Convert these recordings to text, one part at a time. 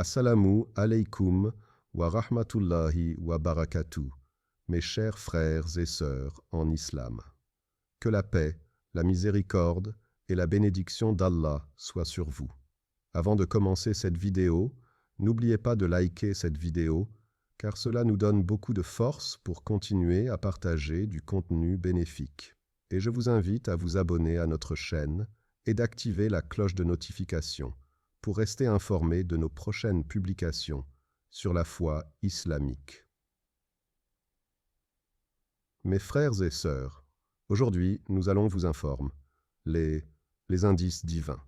Assalamu alaykum wa rahmatullahi wa barakatuh, mes chers frères et sœurs en islam. Que la paix, la miséricorde et la bénédiction d'Allah soient sur vous. Avant de commencer cette vidéo, n'oubliez pas de liker cette vidéo, car cela nous donne beaucoup de force pour continuer à partager du contenu bénéfique. Et je vous invite à vous abonner à notre chaîne et d'activer la cloche de notification pour rester informé de nos prochaines publications sur la foi islamique. Mes frères et sœurs, aujourd'hui nous allons vous informer les indices divins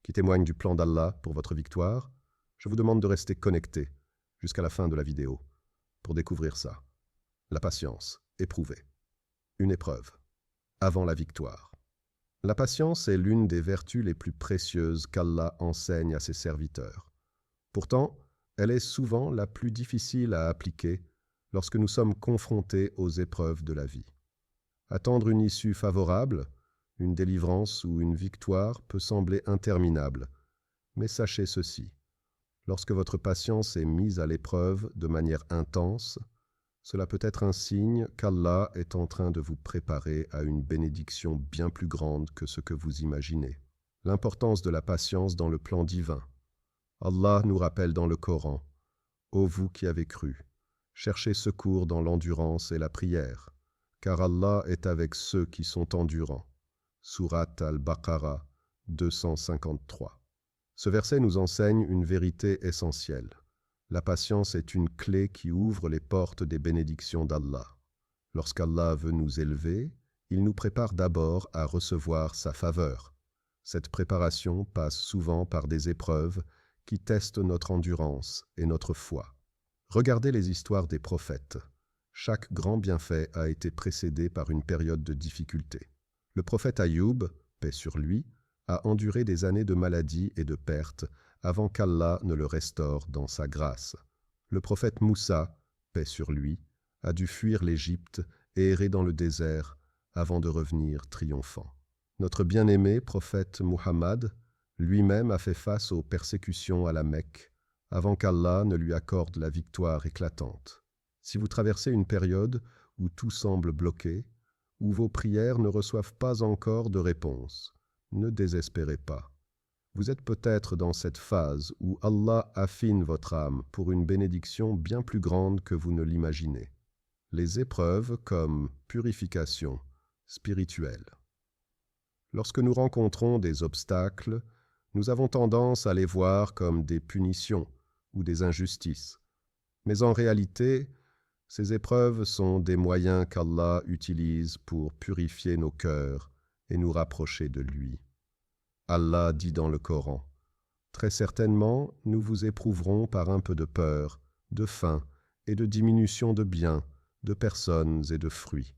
qui témoignent du plan d'Allah pour votre victoire. Je vous demande de rester connecté jusqu'à la fin de la vidéo pour découvrir ça. La patience, éprouvée. Une épreuve avant la victoire. La patience est l'une des vertus les plus précieuses qu'Allah enseigne à ses serviteurs. Pourtant, elle est souvent la plus difficile à appliquer lorsque nous sommes confrontés aux épreuves de la vie. Attendre une issue favorable, une délivrance ou une victoire peut sembler interminable, mais sachez ceci. Lorsque votre patience est mise à l'épreuve de manière intense, cela peut être un signe qu'Allah est en train de vous préparer à une bénédiction bien plus grande que ce que vous imaginez. L'importance de la patience dans le plan divin. Allah nous rappelle dans le Coran, « Ô vous qui avez cru, cherchez secours dans l'endurance et la prière, car Allah est avec ceux qui sont endurants. » Sourate Al-Baqarah 253. Ce verset nous enseigne une vérité essentielle. La patience est une clé qui ouvre les portes des bénédictions d'Allah. Lorsqu'Allah veut nous élever, il nous prépare d'abord à recevoir sa faveur. Cette préparation passe souvent par des épreuves qui testent notre endurance et notre foi. Regardez les histoires des prophètes. Chaque grand bienfait a été précédé par une période de difficulté. Le prophète Ayoub, paix sur lui, a enduré des années de maladie et de perte avant qu'Allah ne le restaure dans sa grâce. Le prophète Moussa, paix sur lui, a dû fuir l'Égypte et errer dans le désert avant de revenir triomphant. Notre bien-aimé prophète Muhammad lui-même a fait face aux persécutions à la Mecque avant qu'Allah ne lui accorde la victoire éclatante. Si vous traversez une période où tout semble bloqué, où vos prières ne reçoivent pas encore de réponse, ne désespérez pas. Vous êtes peut-être dans cette phase où Allah affine votre âme pour une bénédiction bien plus grande que vous ne l'imaginez. Les épreuves comme purification spirituelle. Lorsque nous rencontrons des obstacles, nous avons tendance à les voir comme des punitions ou des injustices. Mais en réalité, ces épreuves sont des moyens qu'Allah utilise pour purifier nos cœurs et nous rapprocher de lui. Allah dit dans le Coran, « Très certainement, nous vous éprouverons par un peu de peur, de faim et de diminution de biens, de personnes et de fruits. »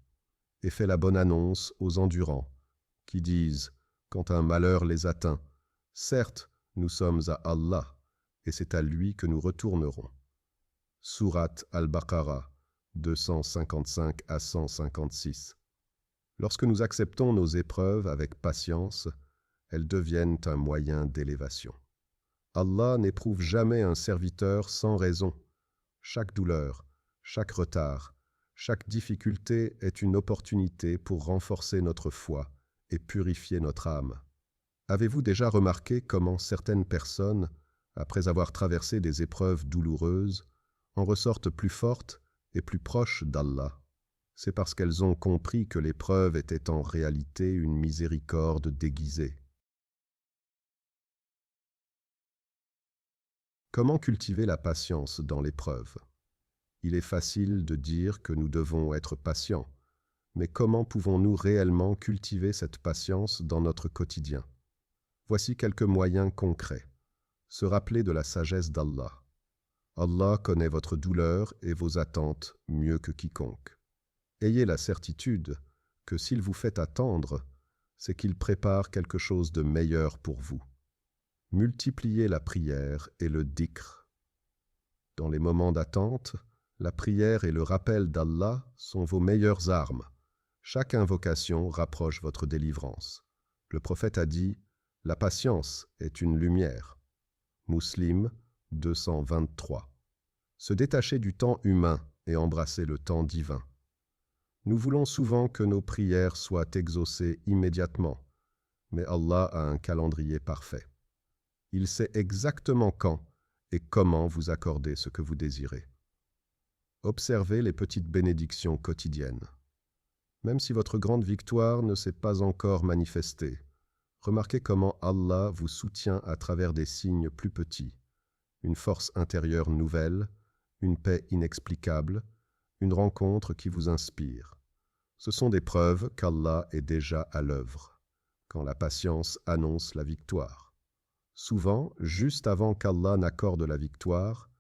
Et fait la bonne annonce aux endurants, qui disent, quand un malheur les atteint, « Certes, nous sommes à Allah, et c'est à lui que nous retournerons. » Sourate Al-Baqarah 255 à 156. Lorsque nous acceptons nos épreuves avec patience, elles deviennent un moyen d'élévation. Allah n'éprouve jamais un serviteur sans raison. Chaque douleur, chaque retard, chaque difficulté est une opportunité pour renforcer notre foi et purifier notre âme. Avez-vous déjà remarqué comment certaines personnes, après avoir traversé des épreuves douloureuses, en ressortent plus fortes et plus proches d'Allah? C'est parce qu'elles ont compris que l'épreuve était en réalité une miséricorde déguisée. Comment cultiver la patience dans l'épreuve? Il est facile de dire que nous devons être patients, mais comment pouvons-nous réellement cultiver cette patience dans notre quotidien? Voici quelques moyens concrets. Se rappeler de la sagesse d'Allah. Allah connaît votre douleur et vos attentes mieux que quiconque. Ayez la certitude que s'il vous fait attendre, c'est qu'il prépare quelque chose de meilleur pour vous. Multipliez la prière et le dhikr. Dans les moments d'attente, la prière et le rappel d'Allah sont vos meilleures armes. Chaque invocation rapproche votre délivrance. Le prophète a dit « La patience est une lumière ». Muslim 223. Se détacher du temps humain et embrasser le temps divin. Nous voulons souvent que nos prières soient exaucées immédiatement, mais Allah a un calendrier parfait. Il sait exactement quand et comment vous accorder ce que vous désirez. Observez les petites bénédictions quotidiennes. Même si votre grande victoire ne s'est pas encore manifestée, remarquez comment Allah vous soutient à travers des signes plus petits, une force intérieure nouvelle, une paix inexplicable, une rencontre qui vous inspire. Ce sont des preuves qu'Allah est déjà à l'œuvre, quand la patience annonce la victoire. Souvent, juste avant qu'Allah n'accorde la victoire,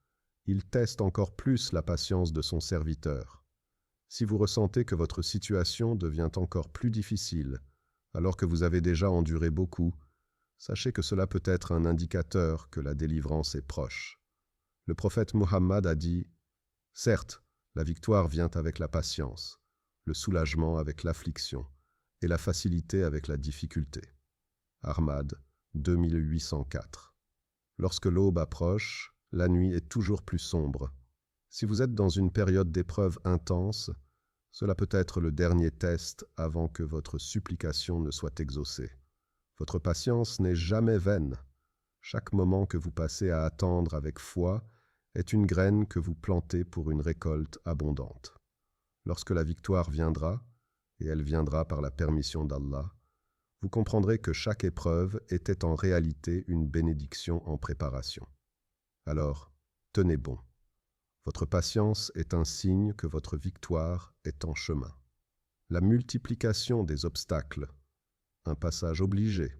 il teste encore plus la patience de son serviteur. Si vous ressentez que votre situation devient encore plus difficile, alors que vous avez déjà enduré beaucoup, sachez que cela peut être un indicateur que la délivrance est proche. Le prophète Muhammad a dit « Certes, la victoire vient avec la patience, le soulagement avec l'affliction et la facilité avec la difficulté. » Ahmad 2804. Lorsque l'aube approche, la nuit est toujours plus sombre. Si vous êtes dans une période d'épreuve intense, cela peut être le dernier test avant que votre supplication ne soit exaucée. Votre patience n'est jamais vaine. Chaque moment que vous passez à attendre avec foi est une graine que vous plantez pour une récolte abondante. Lorsque la victoire viendra, et elle viendra par la permission d'Allah, vous comprendrez que chaque épreuve était en réalité une bénédiction en préparation. Alors, tenez bon. Votre patience est un signe que votre victoire est en chemin. La multiplication des obstacles, un passage obligé.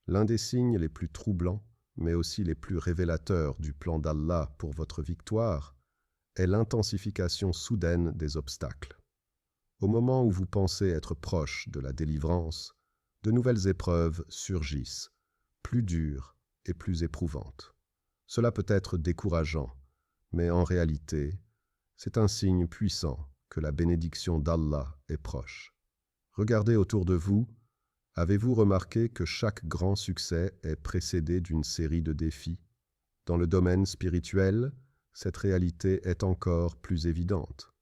L'un des signes les plus troublants, mais aussi les plus révélateurs du plan d'Allah pour votre victoire, est l'intensification soudaine des obstacles. Au moment où vous pensez être proche de la délivrance, de nouvelles épreuves surgissent, plus dures et plus éprouvantes. Cela peut être décourageant, mais en réalité, c'est un signe puissant que la bénédiction d'Allah est proche. Regardez autour de vous, avez-vous remarqué que chaque grand succès est précédé d'une série de défis? Dans le domaine spirituel, cette réalité est encore plus évidente.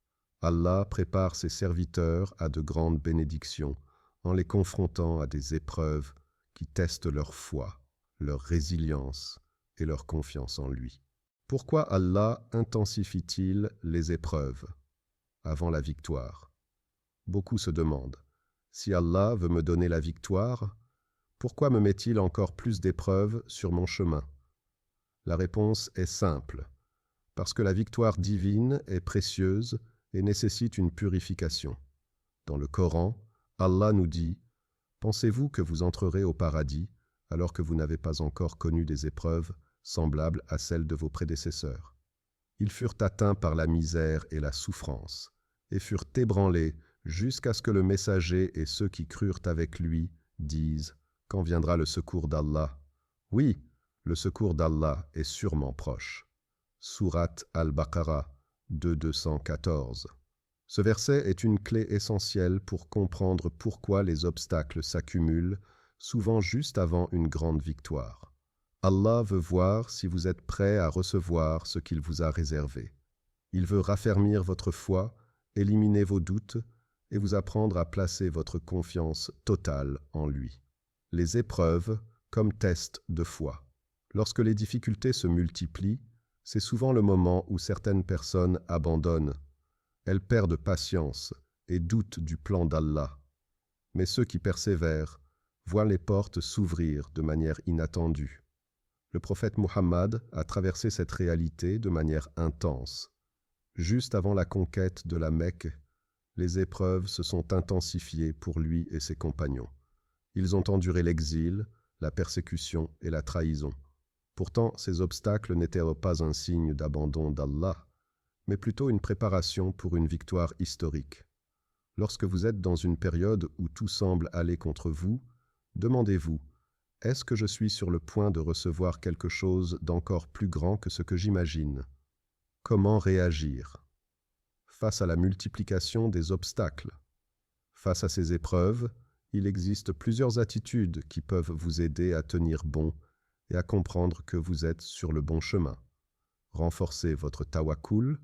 Allah prépare ses serviteurs à de grandes bénédictions en les confrontant à des épreuves qui testent leur foi, leur résilience et leur confiance en lui. Pourquoi Allah intensifie-t-il les épreuves avant la victoire? Beaucoup se demandent, si Allah veut me donner la victoire, pourquoi me met-il encore plus d'épreuves sur mon chemin? La réponse est simple, parce que la victoire divine est précieuse et nécessite une purification. Dans le Coran, Allah nous dit « Pensez-vous que vous entrerez au paradis alors que vous n'avez pas encore connu des épreuves semblables à celles de vos prédécesseurs? Ils furent atteints par la misère et la souffrance, et furent ébranlés jusqu'à ce que le messager et ceux qui crurent avec lui disent « Quand viendra le secours d'Allah ?» Oui, le secours d'Allah est sûrement proche. Sourate Al-Baqarah 214. Ce verset est une clé essentielle pour comprendre pourquoi les obstacles s'accumulent, souvent juste avant une grande victoire. Allah veut voir si vous êtes prêt à recevoir ce qu'il vous a réservé. Il veut raffermir votre foi, éliminer vos doutes et vous apprendre à placer votre confiance totale en lui. Les épreuves comme test de foi. Lorsque les difficultés se multiplient, c'est souvent le moment où certaines personnes abandonnent. Elles perdent patience et doutent du plan d'Allah. Mais ceux qui persévèrent voient les portes s'ouvrir de manière inattendue. Le prophète Muhammad a traversé cette réalité de manière intense. Juste avant la conquête de la Mecque, les épreuves se sont intensifiées pour lui et ses compagnons. Ils ont enduré l'exil, la persécution et la trahison. Pourtant, ces obstacles n'étaient pas un signe d'abandon d'Allah, mais plutôt une préparation pour une victoire historique. Lorsque vous êtes dans une période où tout semble aller contre vous, demandez-vous, est-ce que je suis sur le point de recevoir quelque chose d'encore plus grand que ce que j'imagine? Comment réagir? Face à la multiplication des obstacles. Face à ces épreuves, il existe plusieurs attitudes qui peuvent vous aider à tenir bon et à comprendre que vous êtes sur le bon chemin. Renforcez votre tawakkul,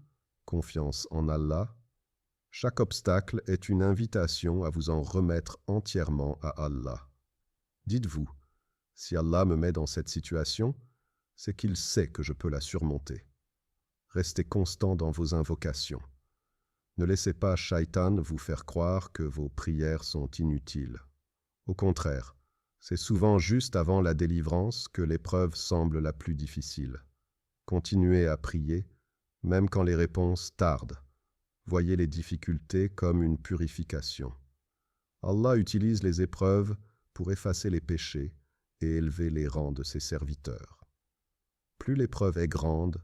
confiance en Allah. Chaque obstacle est une invitation à vous en remettre entièrement à Allah. Dites-vous, si Allah me met dans cette situation, c'est qu'il sait que je peux la surmonter. Restez constant dans vos invocations. Ne laissez pas Shaitan vous faire croire que vos prières sont inutiles. Au contraire, c'est souvent juste avant la délivrance que l'épreuve semble la plus difficile. Continuez à prier, même quand les réponses tardent. Voyez les difficultés comme une purification. Allah utilise les épreuves pour effacer les péchés et élever les rangs de ses serviteurs. Plus l'épreuve est grande,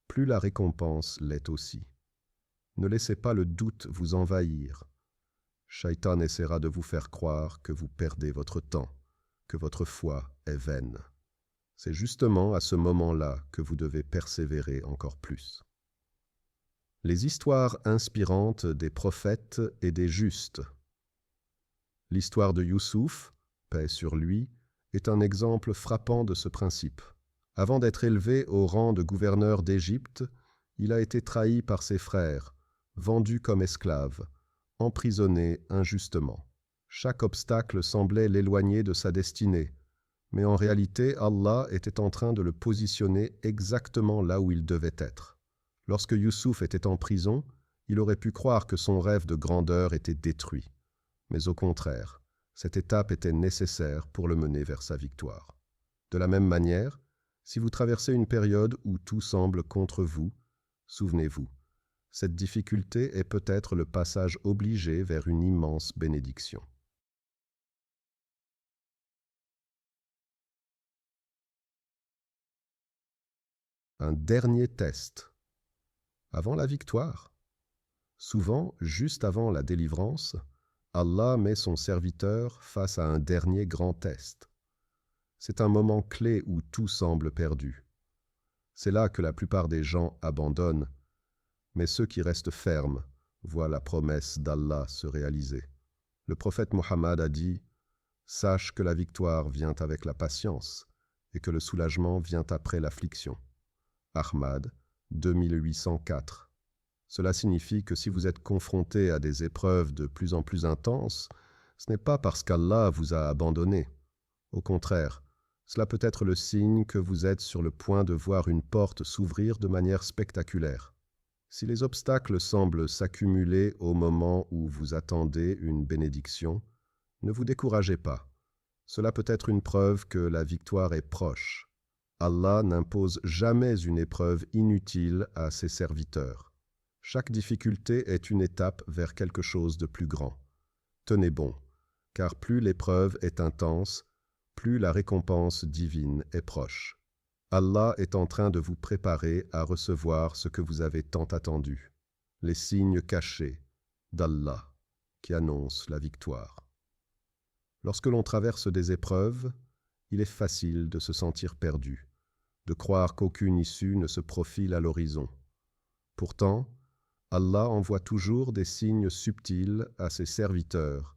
plus la récompense l'est aussi. Ne laissez pas le doute vous envahir. Shaitan essaiera de vous faire croire que vous perdez votre temps, que votre foi est vaine. C'est justement à ce moment-là que vous devez persévérer encore plus. Les histoires inspirantes des prophètes et des justes. L'histoire de Youssouf, paix sur lui, est un exemple frappant de ce principe. Avant d'être élevé au rang de gouverneur d'Égypte, il a été trahi par ses frères, vendu comme esclave, emprisonné injustement. Chaque obstacle semblait l'éloigner de sa destinée, mais en réalité, Allah était en train de le positionner exactement là où il devait être. Lorsque Youssouf était en prison, il aurait pu croire que son rêve de grandeur était détruit. Mais au contraire, cette étape était nécessaire pour le mener vers sa victoire. De la même manière, si vous traversez une période où tout semble contre vous, souvenez-vous, cette difficulté est peut-être le passage obligé vers une immense bénédiction. Un dernier test. Avant la victoire. Souvent, juste avant la délivrance, Allah met son serviteur face à un dernier grand test. C'est un moment clé où tout semble perdu. C'est là que la plupart des gens abandonnent, mais ceux qui restent fermes voient la promesse d'Allah se réaliser. Le prophète Mohammed a dit « Sache que la victoire vient avec la patience et que le soulagement vient après l'affliction. » Ahmad, 2804. Cela signifie que si vous êtes confronté à des épreuves de plus en plus intenses, ce n'est pas parce qu'Allah vous a abandonné. Au contraire, cela peut être le signe que vous êtes sur le point de voir une porte s'ouvrir de manière spectaculaire. Si les obstacles semblent s'accumuler au moment où vous attendez une bénédiction, ne vous découragez pas. Cela peut être une preuve que la victoire est proche. Allah n'impose jamais une épreuve inutile à ses serviteurs. Chaque difficulté est une étape vers quelque chose de plus grand. Tenez bon, car plus l'épreuve est intense, plus la récompense divine est proche. Allah est en train de vous préparer à recevoir ce que vous avez tant attendu, les signes cachés d'Allah qui annoncent la victoire. Lorsque l'on traverse des épreuves, il est facile de se sentir perdu, de croire qu'aucune issue ne se profile à l'horizon. Pourtant, Allah envoie toujours des signes subtils à ses serviteurs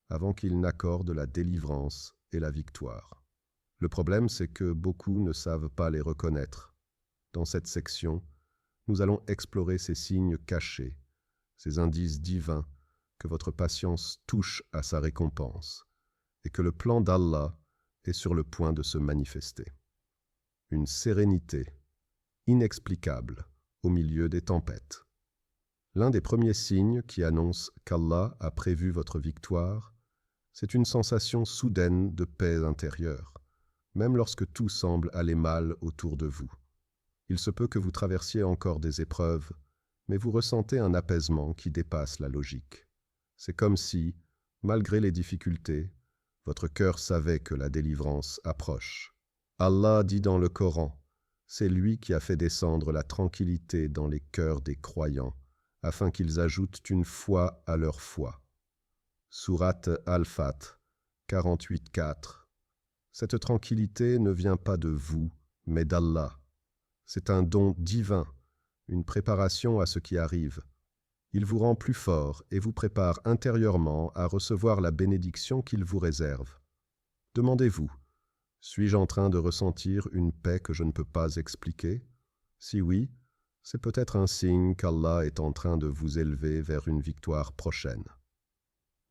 avant qu'ils n'accordent la délivrance et la victoire. Le problème, c'est que beaucoup ne savent pas les reconnaître. Dans cette section, nous allons explorer ces signes cachés, ces indices divins que votre patience touche à sa récompense et que le plan d'Allah est sur le point de se manifester. Une sérénité inexplicable au milieu des tempêtes. L'un des premiers signes qui annonce qu'Allah a prévu votre victoire, c'est une sensation soudaine de paix intérieure, même lorsque tout semble aller mal autour de vous. Il se peut que vous traversiez encore des épreuves, mais vous ressentez un apaisement qui dépasse la logique. C'est comme si, malgré les difficultés, votre cœur savait que la délivrance approche. Allah dit dans le Coran, c'est lui qui a fait descendre la tranquillité dans les cœurs des croyants, afin qu'ils ajoutent une foi à leur foi. Sourate Al-Fat, 48-4. Cette tranquillité ne vient pas de vous, mais d'Allah. C'est un don divin, une préparation à ce qui arrive. Il vous rend plus fort et vous prépare intérieurement à recevoir la bénédiction qu'il vous réserve. Demandez-vous, Suis-je en train de ressentir une paix que je ne peux pas expliquer? Si oui, c'est peut-être un signe qu'Allah est en train de vous élever vers une victoire prochaine.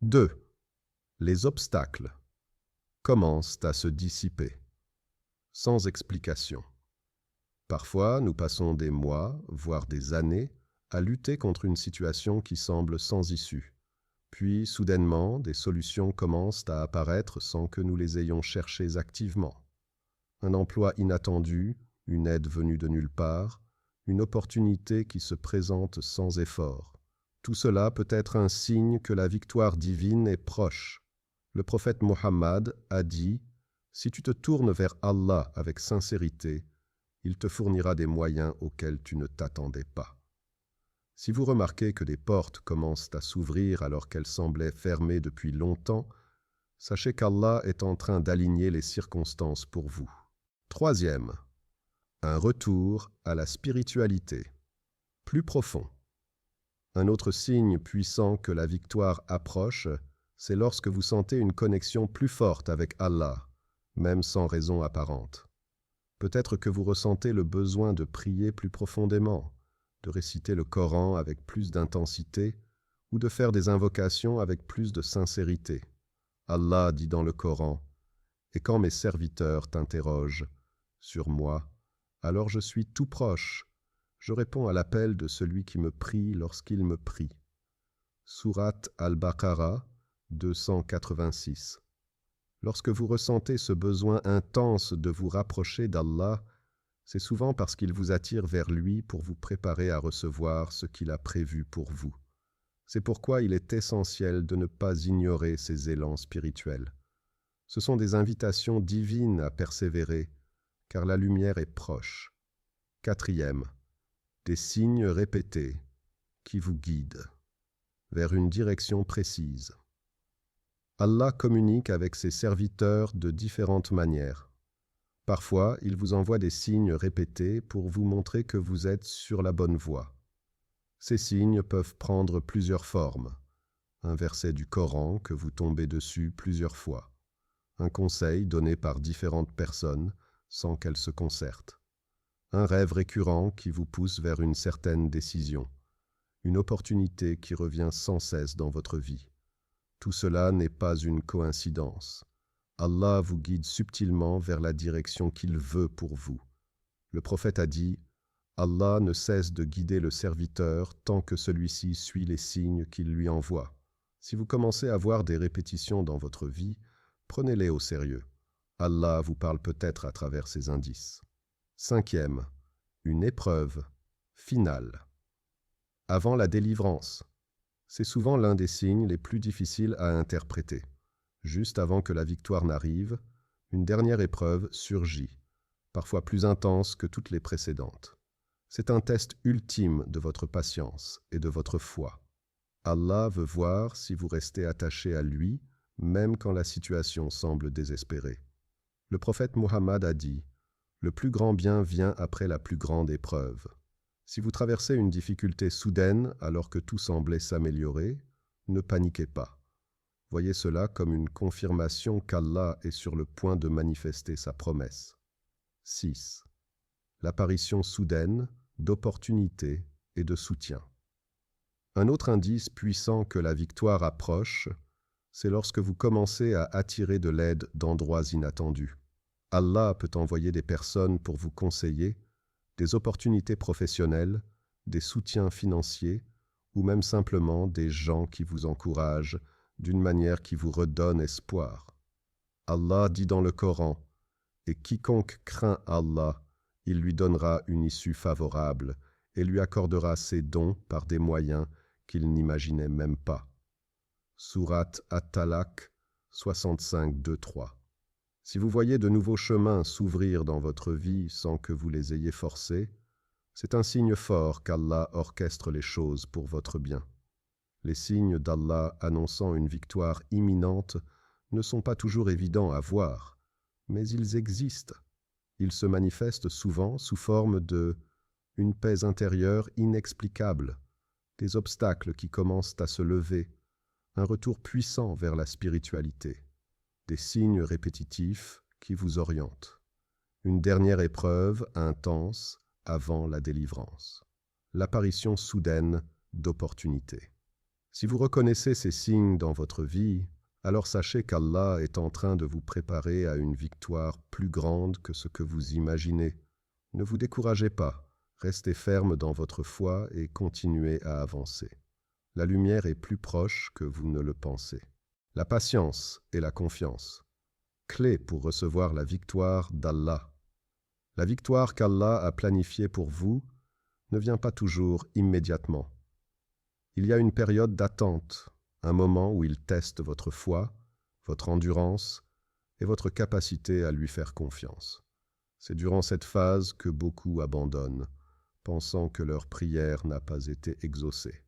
2. Les obstacles commencent à se dissiper, sans explication. Parfois, nous passons des mois, voire des années, à lutter contre une situation qui semble sans issue. Puis, soudainement, des solutions commencent à apparaître sans que nous les ayons cherchées activement. Un emploi inattendu, une aide venue de nulle part, une opportunité qui se présente sans effort. Tout cela peut être un signe que la victoire divine est proche. Le prophète Mohammed a dit « Si tu te tournes vers Allah avec sincérité, il te fournira des moyens auxquels tu ne t'attendais pas. » Si vous remarquez que des portes commencent à s'ouvrir alors qu'elles semblaient fermées depuis longtemps, sachez qu'Allah est en train d'aligner les circonstances pour vous. 3. Un retour à la spiritualité, plus profond. Un autre signe puissant que la victoire approche, c'est lorsque vous sentez une connexion plus forte avec Allah, même sans raison apparente. Peut-être que vous ressentez le besoin de prier plus profondément, de réciter le Coran avec plus d'intensité ou de faire des invocations avec plus de sincérité. Allah dit dans le Coran « Et quand mes serviteurs t'interrogent sur moi, alors je suis tout proche. Je réponds à l'appel de celui qui me prie lorsqu'il me prie. » Sourate Al-Baqarah 286. Lorsque vous ressentez ce besoin intense de vous rapprocher d'Allah, c'est souvent parce qu'il vous attire vers lui pour vous préparer à recevoir ce qu'il a prévu pour vous. C'est pourquoi il est essentiel de ne pas ignorer ces élans spirituels. Ce sont des invitations divines à persévérer, car la lumière est proche. 4. Des signes répétés qui vous guident vers une direction précise. Allah communique avec ses serviteurs de différentes manières. Parfois, il vous envoie des signes répétés pour vous montrer que vous êtes sur la bonne voie. Ces signes peuvent prendre plusieurs formes. Un verset du Coran que vous tombez dessus plusieurs fois. Un conseil donné par différentes personnes sans qu'elles se concertent. Un rêve récurrent qui vous pousse vers une certaine décision. Une opportunité qui revient sans cesse dans votre vie. Tout cela n'est pas une coïncidence. Allah vous guide subtilement vers la direction qu'il veut pour vous. Le prophète a dit « Allah ne cesse de guider le serviteur tant que celui-ci suit les signes qu'il lui envoie. » Si vous commencez à voir des répétitions dans votre vie, prenez-les au sérieux. Allah vous parle peut-être à travers ces indices. 5. Une épreuve finale. Avant la délivrance. C'est souvent l'un des signes les plus difficiles à interpréter. Juste avant que la victoire n'arrive, une dernière épreuve surgit, parfois plus intense que toutes les précédentes. C'est un test ultime de votre patience et de votre foi. Allah veut voir si vous restez attaché à lui, même quand la situation semble désespérée. Le prophète Mohammed a dit « Le plus grand bien vient après la plus grande épreuve. » Si vous traversez une difficulté soudaine alors que tout semblait s'améliorer, ne paniquez pas. Voyez cela comme une confirmation qu'Allah est sur le point de manifester sa promesse. 6. L'apparition soudaine d'opportunités et de soutien. Un autre indice puissant que la victoire approche, c'est lorsque vous commencez à attirer de l'aide d'endroits inattendus. Allah peut envoyer des personnes pour vous conseiller, des opportunités professionnelles, des soutiens financiers ou même simplement des gens qui vous encouragent d'une manière qui vous redonne espoir. Allah dit dans le Coran « Et quiconque craint Allah, il lui donnera une issue favorable et lui accordera ses dons par des moyens qu'il n'imaginait même pas. » Sourate At-Talaq 65-2-3. Si vous voyez de nouveaux chemins s'ouvrir dans votre vie sans que vous les ayez forcés, c'est un signe fort qu'Allah orchestre les choses pour votre bien. Les signes d'Allah annonçant une victoire imminente ne sont pas toujours évidents à voir, mais ils existent. Ils se manifestent souvent sous forme une paix intérieure inexplicable, des obstacles qui commencent à se lever, un retour puissant vers la spiritualité, des signes répétitifs qui vous oriente. Une dernière épreuve intense avant la délivrance. L'apparition soudaine d'opportunités. Si vous reconnaissez ces signes dans votre vie, alors sachez qu'Allah est en train de vous préparer à une victoire plus grande que ce que vous imaginez. Ne vous découragez pas, restez ferme dans votre foi et continuez à avancer. La lumière est plus proche que vous ne le pensez. La patience et la confiance. Clé pour recevoir la victoire d'Allah. La victoire qu'Allah a planifiée pour vous ne vient pas toujours immédiatement. Il y a une période d'attente, un moment où il teste votre foi, votre endurance et votre capacité à lui faire confiance. C'est durant cette phase que beaucoup abandonnent, pensant que leur prière n'a pas été exaucée.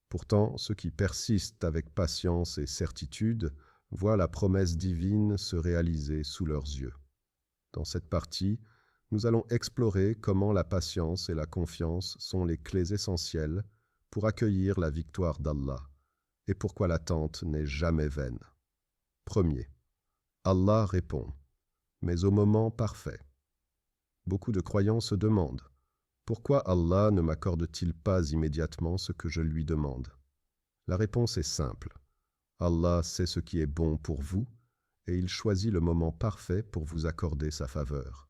Pourtant, ceux qui persistent avec patience et certitude voient la promesse divine se réaliser sous leurs yeux. Dans cette partie, nous allons explorer comment la patience et la confiance sont les clés essentielles pour accueillir la victoire d'Allah et pourquoi l'attente n'est jamais vaine. Premier, Allah répond, mais au moment parfait. Beaucoup de croyants se demandent, pourquoi Allah ne m'accorde-t-il pas immédiatement ce que je lui demande? La réponse est simple. Allah sait ce qui est bon pour vous et il choisit le moment parfait pour vous accorder sa faveur.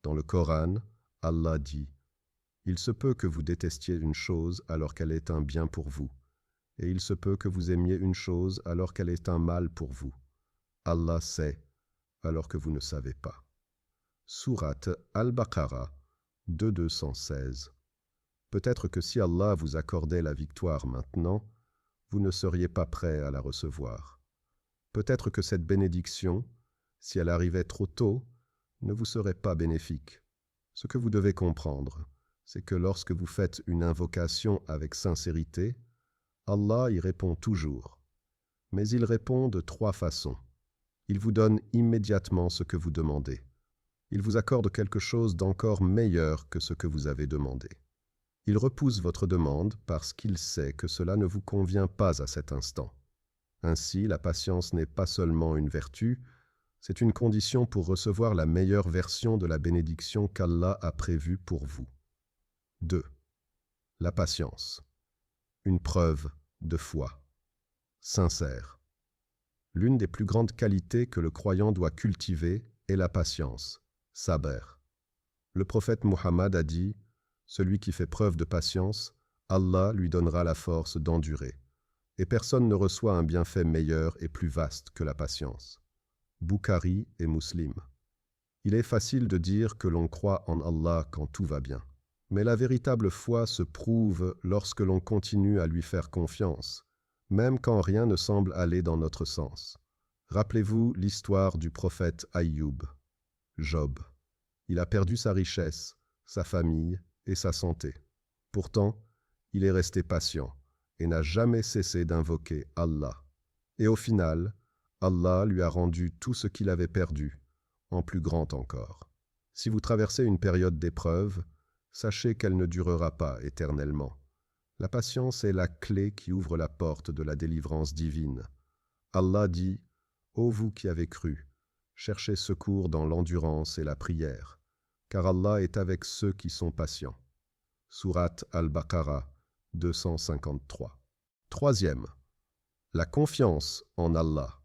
Dans le Coran, Allah dit « Il se peut que vous détestiez une chose alors qu'elle est un bien pour vous, et il se peut que vous aimiez une chose alors qu'elle est un mal pour vous. Allah sait alors que vous ne savez pas. » Sourate Al-Baqarah 216. Peut-être que si Allah vous accordait la victoire maintenant, vous ne seriez pas prêt à la recevoir. Peut-être que cette bénédiction, si elle arrivait trop tôt, ne vous serait pas bénéfique. Ce que vous devez comprendre, c'est que lorsque vous faites une invocation avec sincérité, Allah y répond toujours. Mais il répond de 3 façons. Il vous donne immédiatement ce que vous demandez. Il vous accorde quelque chose d'encore meilleur que ce que vous avez demandé. Il repousse votre demande parce qu'il sait que cela ne vous convient pas à cet instant. Ainsi, la patience n'est pas seulement une vertu, c'est une condition pour recevoir la meilleure version de la bénédiction qu'Allah a prévue pour vous. 2. La patience. Une preuve de foi. Sincère. L'une des plus grandes qualités que le croyant doit cultiver est la patience. Sabr. Le prophète Muhammad a dit « Celui qui fait preuve de patience, Allah lui donnera la force d'endurer. Et personne ne reçoit un bienfait meilleur et plus vaste que la patience. » Bukhari et Muslim. Il est facile de dire que l'on croit en Allah quand tout va bien. Mais la véritable foi se prouve lorsque l'on continue à lui faire confiance, même quand rien ne semble aller dans notre sens. Rappelez-vous l'histoire du prophète Aïyoub. Job. Il a perdu sa richesse, sa famille et sa santé. Pourtant, il est resté patient et n'a jamais cessé d'invoquer Allah. Et au final, Allah lui a rendu tout ce qu'il avait perdu, en plus grand encore. Si vous traversez une période d'épreuve, sachez qu'elle ne durera pas éternellement. La patience est la clé qui ouvre la porte de la délivrance divine. Allah dit « Ô vous qui avez cru, cherchez secours dans l'endurance et la prière, car Allah est avec ceux qui sont patients. » Sourate Al-Baqarah 253. Troisième, la confiance en Allah.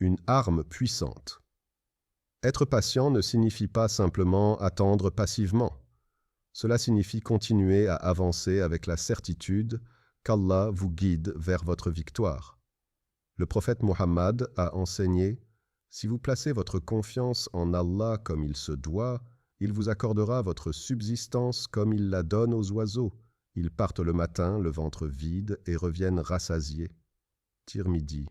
Une arme puissante. Être patient ne signifie pas simplement attendre passivement. Cela signifie continuer à avancer avec la certitude qu'Allah vous guide vers votre victoire. Le prophète Muhammad a enseigné « Si vous placez votre confiance en Allah comme il se doit, il vous accordera votre subsistance comme il la donne aux oiseaux. Ils partent le matin, le ventre vide, et reviennent rassasiés. » Tirmidhi.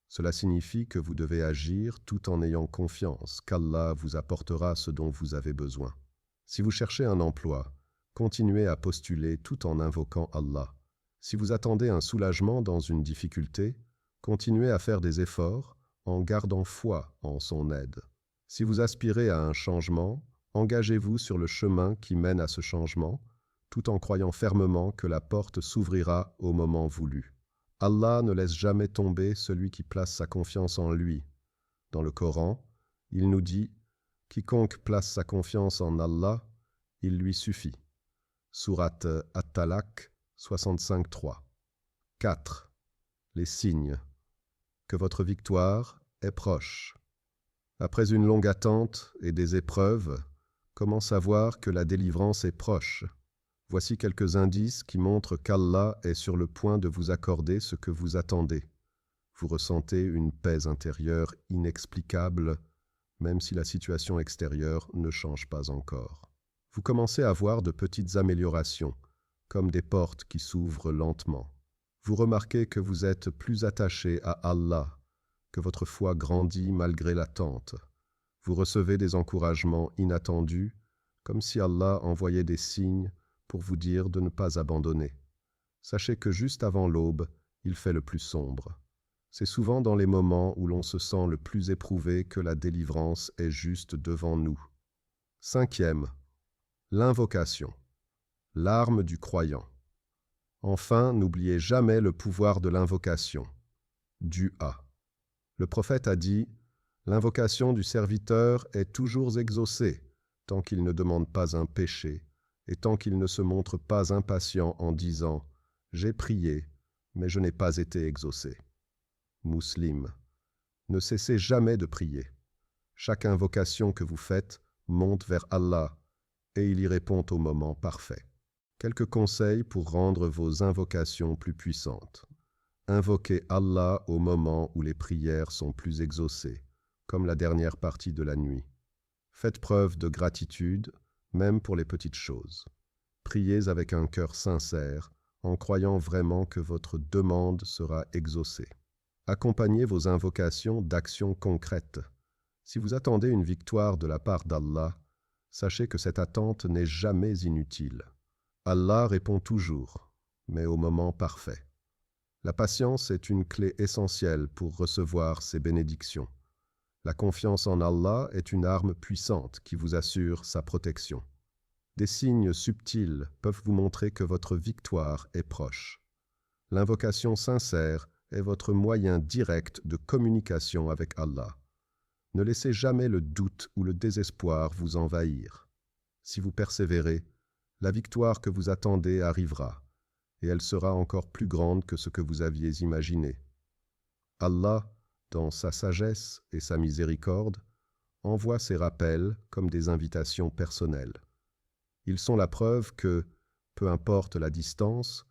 Cela signifie que vous devez agir tout en ayant confiance qu'Allah vous apportera ce dont vous avez besoin. Si vous cherchez un emploi, continuez à postuler tout en invoquant Allah. Si vous attendez un soulagement dans une difficulté, continuez à faire des efforts en gardant foi en son aide. Si vous aspirez à un changement, engagez-vous sur le chemin qui mène à ce changement, tout en croyant fermement que la porte s'ouvrira au moment voulu. Allah ne laisse jamais tomber celui qui place sa confiance en lui. Dans le Coran, Il nous dit « Quiconque place sa confiance en Allah, il lui suffit ». Sourate At-Talaq 65.3. 4. Les signes. Que votre victoire est proche. Après une longue attente et des épreuves, comment savoir que la délivrance est proche? Voici quelques indices qui montrent qu'Allah est sur le point de vous accorder ce que vous attendez. Vous ressentez une paix intérieure inexplicable, même si la situation extérieure ne change pas encore. Vous commencez à voir de petites améliorations, comme des portes qui s'ouvrent lentement. Vous remarquez que vous êtes plus attaché à Allah, que votre foi grandit malgré l'attente. Vous recevez des encouragements inattendus, comme si Allah envoyait des signes pour vous dire de ne pas abandonner. Sachez que juste avant l'aube, il fait le plus sombre. C'est souvent dans les moments où l'on se sent le plus éprouvé que la délivrance est juste devant nous. 5e. L'invocation. L'arme du croyant. Enfin, n'oubliez jamais le pouvoir de l'invocation. Dua. Le prophète a dit « L'invocation du serviteur est toujours exaucée, tant qu'il ne demande pas un péché, et tant qu'il ne se montre pas impatient en disant « J'ai prié, mais je n'ai pas été exaucé ». Muslim. Ne cessez jamais de prier. Chaque invocation que vous faites monte vers Allah, et il y répond au moment parfait. Quelques conseils pour rendre vos invocations plus puissantes. Invoquez Allah au moment où les prières sont plus exaucées, comme la dernière partie de la nuit. Faites preuve de gratitude, même pour les petites choses. Priez avec un cœur sincère, en croyant vraiment que votre demande sera exaucée. Accompagnez vos invocations d'actions concrètes. Si vous attendez une victoire de la part d'Allah, sachez que cette attente n'est jamais inutile. Allah répond toujours, mais au moment parfait. La patience est une clé essentielle pour recevoir ses bénédictions. La confiance en Allah est une arme puissante qui vous assure sa protection. Des signes subtils peuvent vous montrer que votre victoire est proche. L'invocation sincère est votre moyen direct de communication avec Allah. Ne laissez jamais le doute ou le désespoir vous envahir. Si vous persévérez, la victoire que vous attendez arrivera, et elle sera encore plus grande que ce que vous aviez imaginé. Allah, dans sa sagesse et sa miséricorde, envoie ces rappels comme des invitations personnelles. Ils sont la preuve que, peu importe la distance,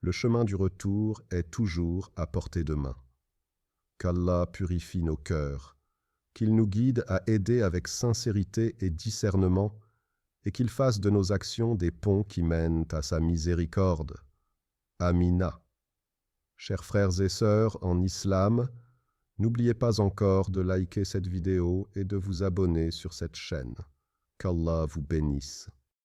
le chemin du retour est toujours à portée de main. Qu'Allah purifie nos cœurs, qu'il nous guide à aider avec sincérité et discernement, et qu'il fasse de nos actions des ponts qui mènent à sa miséricorde. Amina. Chers frères et sœurs en islam, n'oubliez pas encore de liker cette vidéo et de vous abonner sur cette chaîne. Qu'Allah vous bénisse.